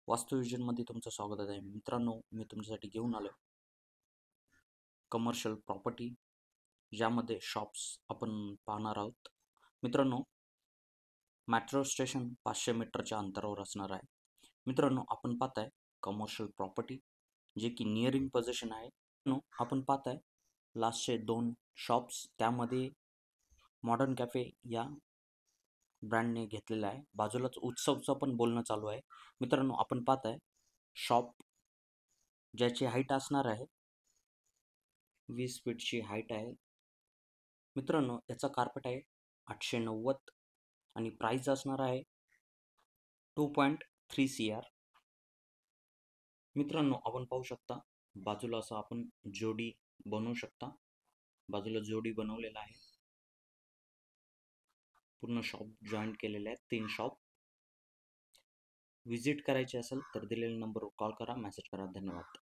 वास्तुविजनमध्ये तुमचं स्वागत आहे मित्रांनो. मी तुमच्यासाठी घेऊन आलो कमर्शियल प्रॉपर्टी, ज्यामध्ये शॉप्स आपण पाहणार आहोत. मित्रांनो, मेट्रो स्टेशन 500 मीटरच्या अंतरावर असणार आहे. मित्रांनो, आपण पाहताय कमर्शियल प्रॉपर्टी, जे की नियरिंग पोझिशन आहे. आपण पाहताय लास्टचे 2 शॉप्स, त्यामध्ये मॉडर्न कॅफे या ब्रँडने घेतलेला आहे. बाजूलाच उत्सवचं पण बोलणं चालू आहे. मित्रांनो, आपण पाहताय शॉप, ज्याची हाईट असणार आहे 20 फीटची हाईट आहे. मित्रांनो, याचा कार्पेट आहे 890 आणि प्राइस असणार आहे 2.3 CR. मित्रांनो, आपण पाहू शकता बाजूला असं आपण जोडी बनवू शकता. बाजूला जोडी बनवलेला आहे. पूर्ण शॉप जॉईंट केलेले आहेत, 3 शॉप. व्हिजिट करायचे असेल तर दिलेल्या नंबरवर कॉल करा, मेसेज करा. धन्यवाद.